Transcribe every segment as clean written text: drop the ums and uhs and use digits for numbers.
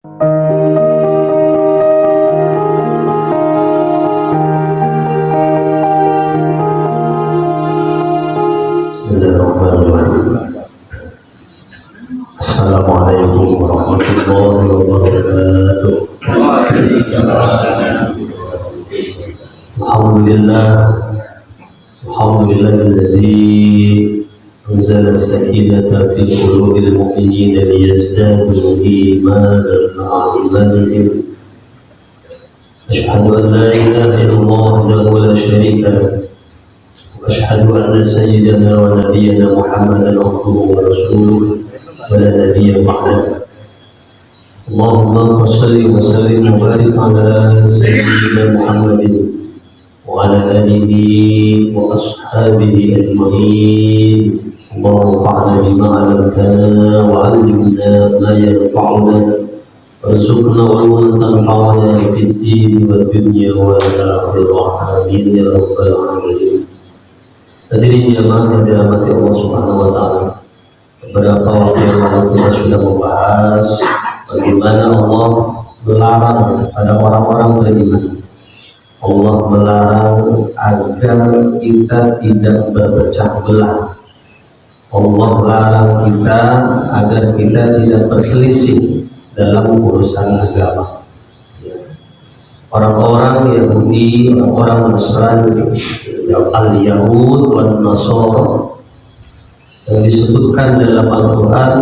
Bismillahirrahmanirrahim. Assalamualaikum warahmatullahi wabarakatuh. Alhamdulillahilladzi anzala as-sakinata fi qulubil mu'minina liyazdadu imanan ma'a imanihim. Asyhadu an la ilaha illallah wahdahu la syarika lahu. Asyhadu anna sayyidana wa nabiyyana Muhammadan abduhu wa rasuluhu wa la nabiyya ba'dahu. Allahumma shalli wa sallim wa barik ala sayyidina Muhammadin wa ala alihi wa ashabihi ajma'in. Allahumma fa'alna bima 'allamtana wa 'allimna ma yanfa'una warzuqna ilman tanfa'una fid din wad dunya wal akhirah. Amin ya rabbal alamin. Hadirin jamaah yang dirahmati Allah Subhanahu wa taala. Beberapa waktu yang lalu kita sudah membahas bagaimana Allah melarang kepada orang-orang beriman. Allah melarang agar kita tidak berpecah belah. Allah larang kita agar kita tidak berselisih dalam urusan agama. Orang-orang Yahudi, orang-orang Nasrani, al-Yahud wan Nasara yang disebutkan dalam Al-Quran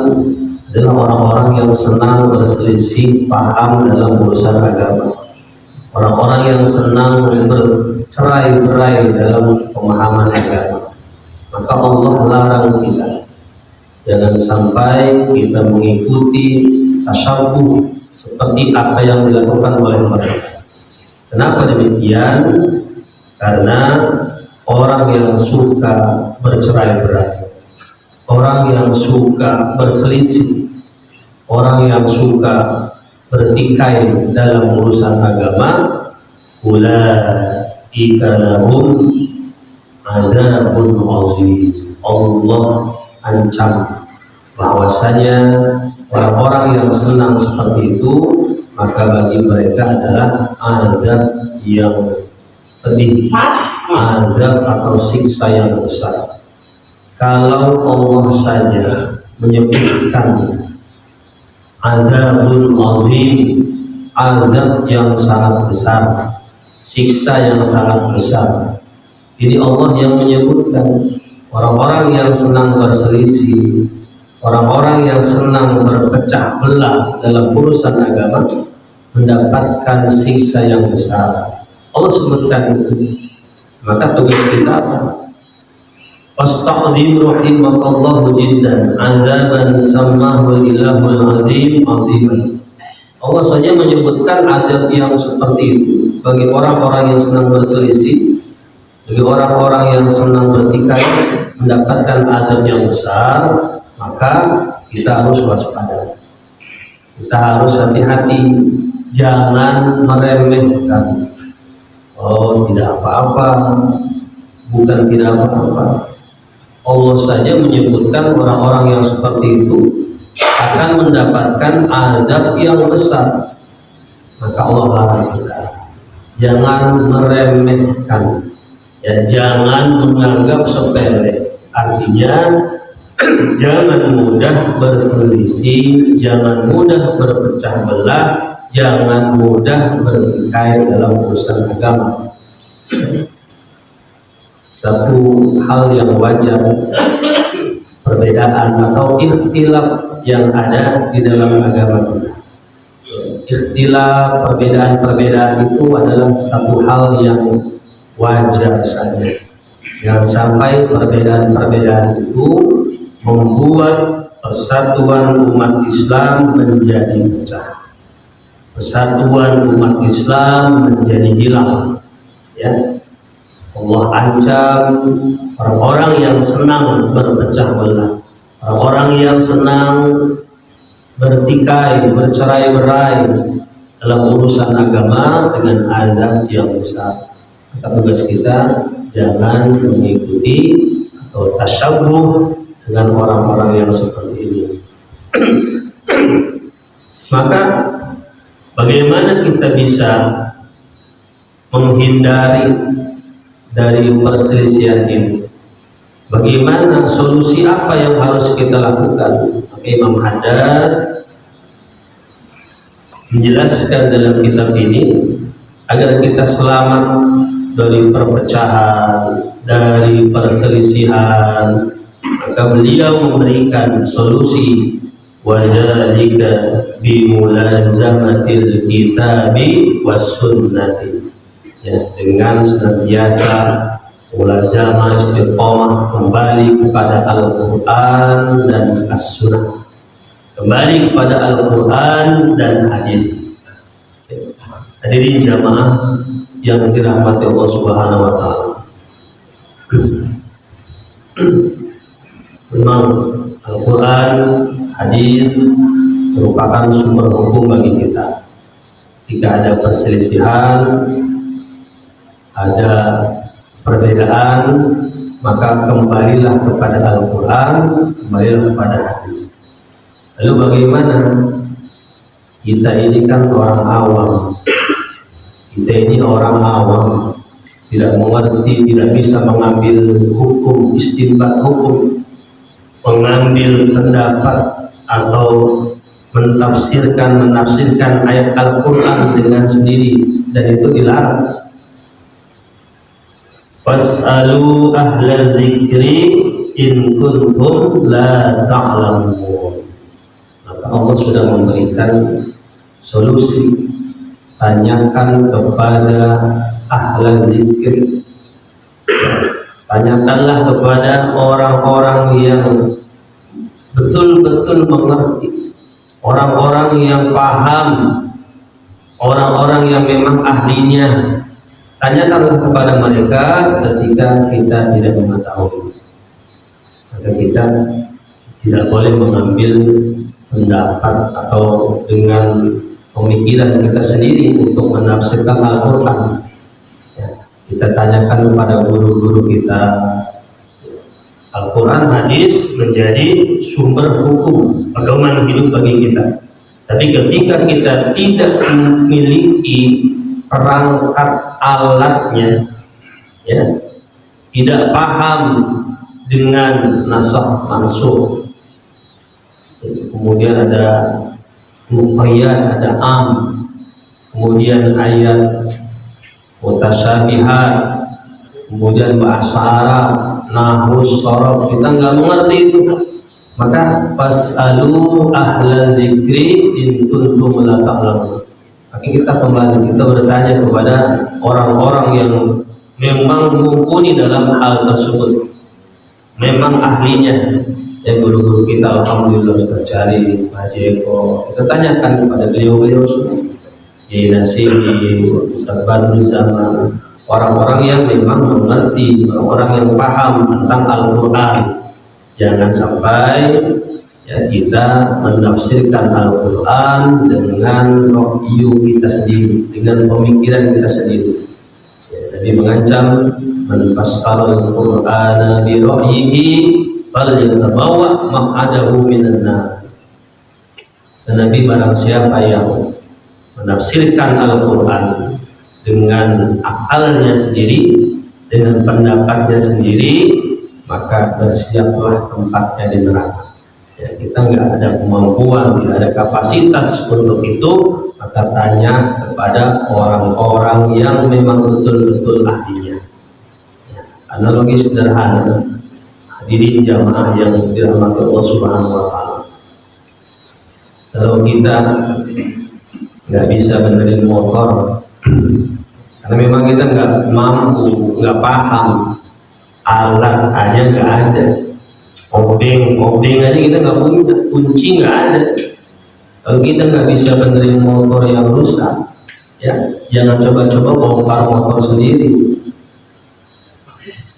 adalah orang-orang yang senang berselisih paham dalam urusan agama, orang-orang yang senang bercerai-berai dalam pemahaman agama. Maka Allah larang kita jangan sampai kita mengikuti tasyabuh seperti apa yang dilakukan oleh mereka. Kenapa demikian? Karena orang yang suka bercerai-berai, orang yang suka berselisih, orang yang suka bertikai dalam urusan agama, ulaika lahum adzabun azim. Allah ancam bahwasanya orang-orang yang senang seperti itu, maka bagi mereka adalah azab yang pedih, azab atau siksa yang besar. Kalau Allah saja menyebutkan azabul azim, azab yang sangat besar, siksa yang sangat besar, ini Allah yang menyebutkan. Orang-orang yang senang berselisih, orang-orang yang senang berpecah belah dalam urusan agama mendapatkan siksa yang besar. Allah sebutkan itu. Maka tugas kita apa? Fasta'zim rahimakallahu jiddan azaban sammahu ilahul azim aziman. Allah saja menyebutkan azab yang seperti itu bagi orang-orang yang senang berselisih, bagi orang-orang yang senang bertikai mendapatkan azab yang besar. Maka kita harus waspada, kita harus hati-hati, jangan meremehkan. Oh, tidak apa-apa, bukan tidak apa-apa. Allah saja menyebutkan orang-orang yang seperti itu akan mendapatkan azab yang besar. Maka Allah larang kita jangan meremehkan, ya, jangan menganggap sepele. Artinya jangan mudah berselisih, jangan mudah berpecah belah, jangan mudah bertikai dalam urusan agama. Satu hal yang wajar, perbedaan atau ikhtilaf yang ada di dalam agama kita. Ikhtilaf, perbedaan-perbedaan itu adalah satu hal yang wajar saja. Jangan sampai perbedaan-perbedaan itu membuat persatuan umat Islam menjadi pecah, persatuan umat Islam menjadi hilang. Ya, Allah ancam orang-orang yang senang berpecah belah, orang-orang yang senang bertikai, bercerai-berai dalam urusan agama dengan azab yang besar. Maka tugas kita jangan mengikuti atau tasyabuh dengan orang-orang yang seperti ini. Maka Bagaimana kita bisa menghindari dari perselisihan ini? Bagaimana solusi apa yang harus kita lakukan? Maka Imam Haddad menjelaskan dalam kitab ini agar kita selamat dari perpecahan, dari perselisihan, maka beliau memberikan solusi wadzalika bimulazamatil kitabi was sunnati, ya, dengan senantiasa mulazamah istiqomah kembali kepada Al-Quran dan As-Sunnah, kembali kepada Al-Quran dan hadis. Hadirin jamaah yang dirahmati Allah Subhanahu wa taala. Memang Al-Quran, hadis merupakan sumber hukum bagi kita. Jika ada perselisihan, ada perbedaan, maka kembalilah kepada Al-Quran, kembalilah kepada hadis. Lalu bagaimana? Kita ini kan orang awam, kita ini orang awam, tidak mengerti, tidak bisa mengambil hukum, istinbat hukum, mengambil pendapat atau menafsirkan ayat Al-Quran dengan sendiri, dan itu dilarang. Fas'alu ahla dzikri in kuntum la ta'lamun. Maka Allah sudah memberikan solusi. Tanyakan kepada ahla dzikri. Tanyakanlah kepada orang-orang yang betul-betul mengerti, orang-orang yang paham, orang-orang yang memang ahlinya. Tanyakanlah kepada mereka ketika kita tidak mengetahui. Maka kita tidak boleh mengambil pendapat atau dengan pemikiran kita sendiri untuk menafsirkan Al-Quran. Ya, kita tanyakan kepada guru-guru kita. Al-Quran, hadis menjadi sumber hukum pedoman hidup bagi kita. Tapi ketika kita tidak memiliki perangkat alatnya, ya, tidak paham dengan nasakh mansukh, kemudian ada muqayyad, ada am, kemudian ayat mutasyabihat, kemudian bahasa Arab, nahwu, sharaf, kita nggak mengerti itu, maka fas'alu ahla dzikri in kuntum la ta'lamun. Maka kita kembali, kita bertanya kepada orang-orang yang memang mumpuni dalam hal tersebut, memang ahlinya. Ya, guru-guru kita alhamdulillah Ustaz Cari, Pak Eko, kita tanyakan kepada beliau-beliau semua, Yai Nasibi, Ustaz Badru, sama orang-orang yang memang mengerti, orang-orang yang paham tentang Al-Quran. Jangan sampai ya kita menafsirkan Al-Quran dengan ra'yu kita sendiri, dengan pemikiran kita sendiri. Ya, Nabi mengancam man fassara al-Qur'ana bi ra'yihi falyatabawwa maq'adahu minan nar. Dan Nabi, barang siapa yang menafsirkan Al-Quran dengan akalnya sendiri, dengan pendapatnya sendiri, maka bersiaplah tempatnya di neraka. Ya, kita nggak ada kemampuan, tidak ada kapasitas untuk itu, maka tanya kepada orang-orang yang memang betul-betul ahlinya. Ya, analogi sederhana, hadirin jamaah yang dirahmati Allah Subhanahu wa taala. Kalau kita nggak bisa benerin motor, karena memang kita nggak mampu, nggak paham, alat aja nggak ada, obeng aja kita nggak punya, kunci nggak ada. Kalau kita nggak bisa benerin motor yang rusak, ya jangan coba-coba bongkar motor sendiri,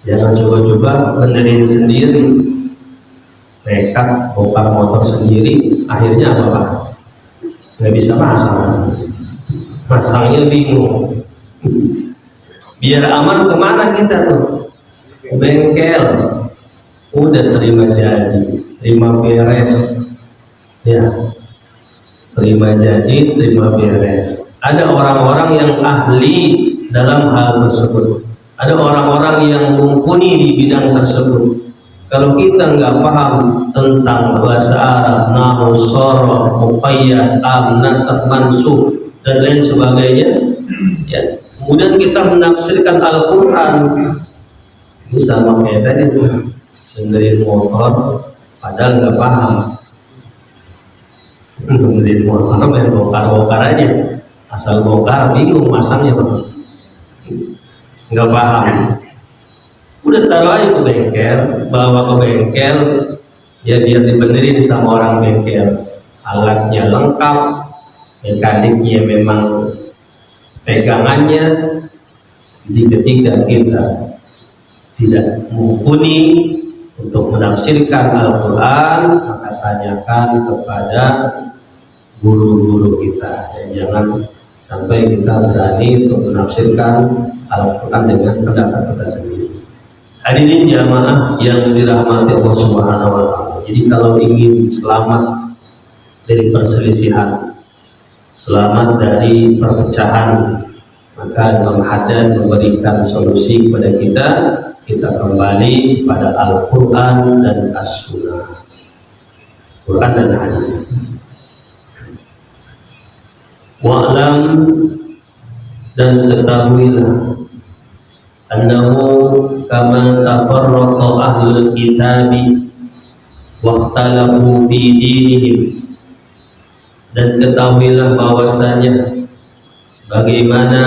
jangan coba-coba benerin sendiri, nekat bongkar motor sendiri, akhirnya apa Pak? Nggak bisa masangnya bingung. Biar aman kemana kita tuh? Bengkel, udah terima jadi, terima beres, ya. terima jadi, terima beres. Ada orang-orang yang ahli dalam hal tersebut. Ada orang-orang yang mumpuni di bidang tersebut. Kalau kita nggak paham tentang bahasa Arab, nahwu, sharaf, muqayyad, nasab, mansub dan lain sebagainya, ya, kemudian kita menafsirkan Al-Quran, ini sama kayak tadi tuh, benerin motor padahal nggak paham. Benerin motor main bongkar-bongkar aja, asal bongkar bingung masangnya, nggak paham. Udah taruh aja ke bengkel, bawa ke bengkel, ya biar dibenerin sama orang bengkel. Alatnya lengkap, mekaniknya memang pegangannya. Jadi ketika kita tidak mumpuni untuk menafsirkan Al-Quran, maka tanyakan kepada guru-guru kita. Jangan sampai kita berani untuk menafsirkan Al-Quran dengan pendapat kita sendiri. Hadirin jamaah yang dirahmati Allah Subhanahu wa Ta'ala. Jadi kalau ingin selamat dari perselisihan, selamat dari perpecahan, maka Imam Haddad memberikan solusi kepada kita kembali kepada Al-Quran dan As-Sunnah, Quran dan Hadis. Wa'lam, dan ketahuilah, annahu kama tafarraqa ahlul kitabi wakhtalafu fi dinihim, dan ketahuilah bahwasanya sebagaimana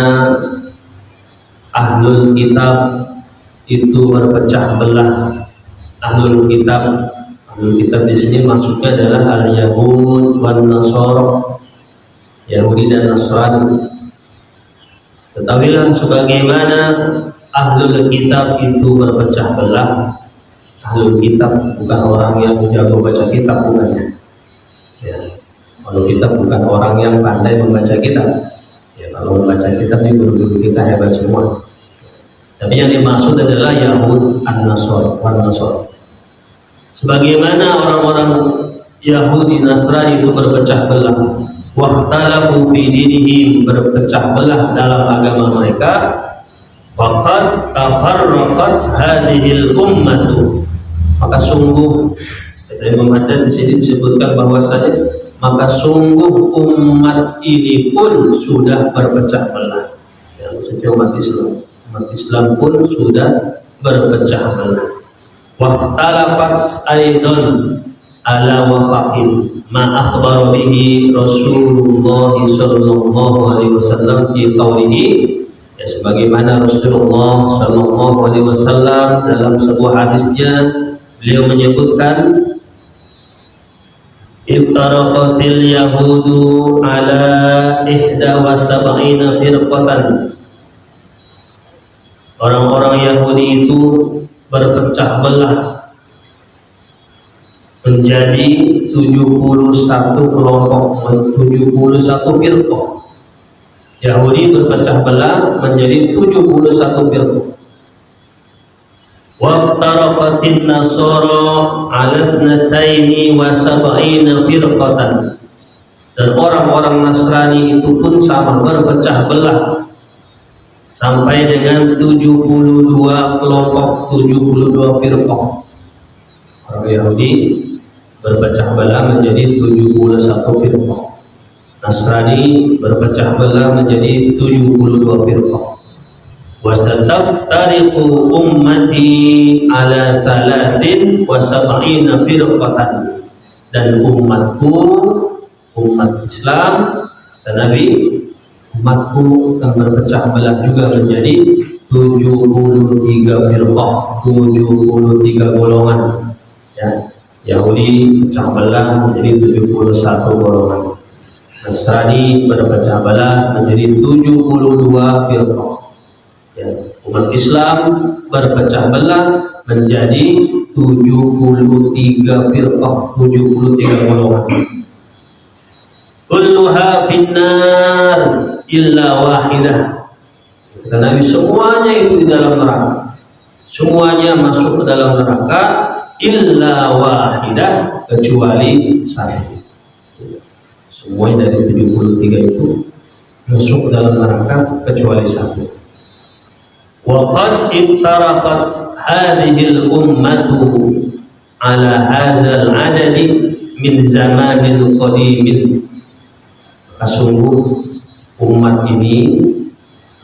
ahlul kitab itu berpecah belah. Ahlul kitab di sini maksudnya adalah al-Yahud wan Nasara, Yahudi dan Nasrani. Ketahuilah sebagaimana ahlul kitab itu berpecah belah. Ahlul kitab bukan orang yang jago baca kitab, bukannya. Ya, ahlul kitab bukan orang yang pandai membaca kitab. Ya, kalau membaca kitab ini guru-guru kita hebat semua. Tapi yang dimaksud adalah Yahud an-Nasr wan Nasr. Sebagaimana orang-orang Yahudi Nasrani itu berpecah belah, wakhtalafu fi dinihim, berpecah belah dalam agama mereka, faqad tafarraqat hadhil ummatu, maka sungguh, kata Imam Haddad di sini disebutkan bahwasanya maka sungguh umat ini pun sudah berpecah belah. Ya, maksudnya umat Islam pun sudah berpecah belah. Waqtalafat aidan ala wafaqin ma akhbara bihi Rasulullah sallallahu alaihi wasallam fi qawlihi, ya sebagaimana Rasulullah sallallahu alaihi wasallam dalam sebuah hadisnya beliau menyebutkan, iftaraqatil yahudu ala 71 firqatan, orang-orang Yahudi itu berpecah belah menjadi 71 kelompok, 71 firqah. Yahudi berpecah belah menjadi 71 firqah. Waftaraqatin Nasara ala 72 firqatan, dan orang-orang Nasrani itu pun sama berpecah belah sampai dengan 72 kelompok, 72 firqah. Orang Yahudi berpecah belah menjadi 71 firqah. Nasrani berpecah belah menjadi 72 firqah. Wa sataftariqu ummati ala 73 firqatan, dan umatku, umat Islam dan Nabi, umatku akan berpecah belah juga menjadi 73 firqah, 73 golongan. Ya, Yahudi pecah belah menjadi 71 golongan. Nasrani berpecah belah menjadi 72 firqah. Ya, umat Islam berpecah belah menjadi 73 firqah, 73 golongan. Kulluha finnar illa wahidah. Kata Nabi, semuanya itu di dalam neraka. Semuanya masuk ke dalam neraka illa wahidah, kecuali satu. Semuanya dari 73 itu masuk dalam neraka kecuali satu. Wa qad iftaraqat hadhihi al-ummatu ala hadzal adadi min zamanil qadimin. Maka sungguh umat ini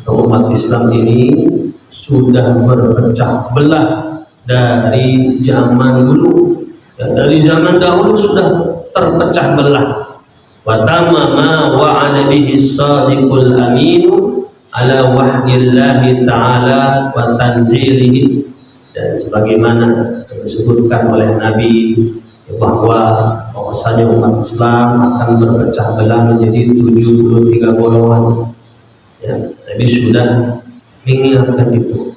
atau umat Islam ini sudah berpecah belah dari zaman dulu, ya, dari zaman dahulu sudah terpecah belah. Wa tamama wa'ada bihi as-sadiqul amin ala wahyillahi ta'ala wa tanzilihi, dan sebagaimana disebutkan oleh Nabi bahwasanya umat Islam akan berpecah belah menjadi 73 golongan. Ya, Nabi sudah mengingatkan itu.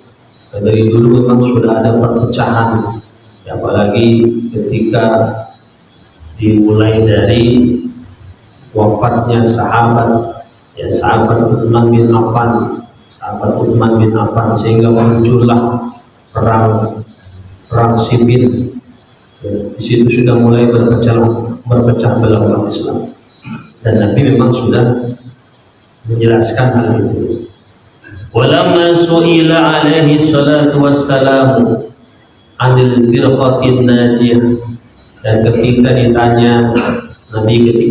Dari dulu memang sudah ada perpecahan, ya, apalagi ketika dimulai dari wafatnya sahabat, ya, sahabat Utsman bin Affan, sehingga muncullah perang sipil. Ya, di situ sudah mulai berpecah belah umat Islam, dan Nabi memang sudah menjelaskan hal itu. Walamma su'ila alaihi salatu wassalamu anil firqatin najiyah, dan ketika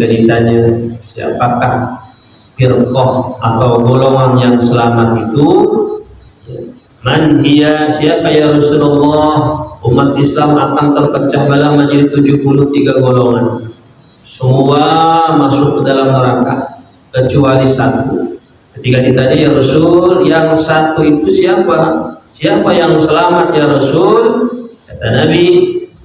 ditanya siapakah firqah atau golongan yang selamat itu, man hiya, siapa ya Rasulullah, umat Islam akan terpecah belah menjadi 73 golongan, semua masuk ke dalam neraka kecuali satu. Ketika ditanya, ya Rasul, yang satu itu siapa? Siapa yang selamat ya Rasul? Kata Nabi,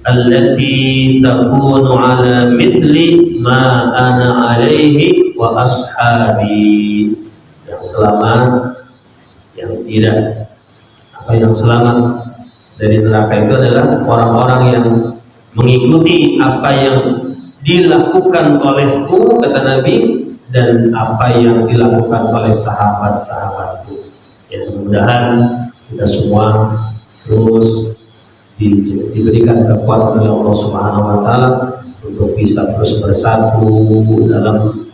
allati takunu ala mithli ma ana alaihi wa ashabi. Yang selamat, yang selamat dari neraka itu adalah orang-orang yang mengikuti apa yang dilakukan olehku, kata Nabi, dan apa yang dilakukan oleh sahabat-sahabatku. Ya, mudah-mudahan kita semua terus diberikan kekuatan oleh Allah Subhanahu wa Ta'ala untuk bisa terus bersatu dalam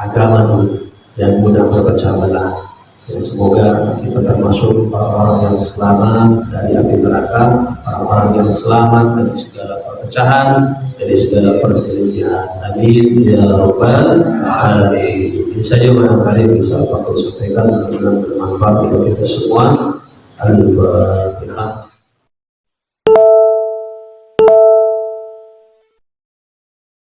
agama ini dan mudah berpecah belah. Ya, semoga kita termasuk orang-orang yang selamat dari api neraka, orang-orang yang selamat dari segala perpecahan, dari segala perselisihan. Amin ya rabbal alamin. Ini saja barangkali bisa aku sampaikan, mudah-mudahan bermanfaat untuk kita semua. Al-Fatihah.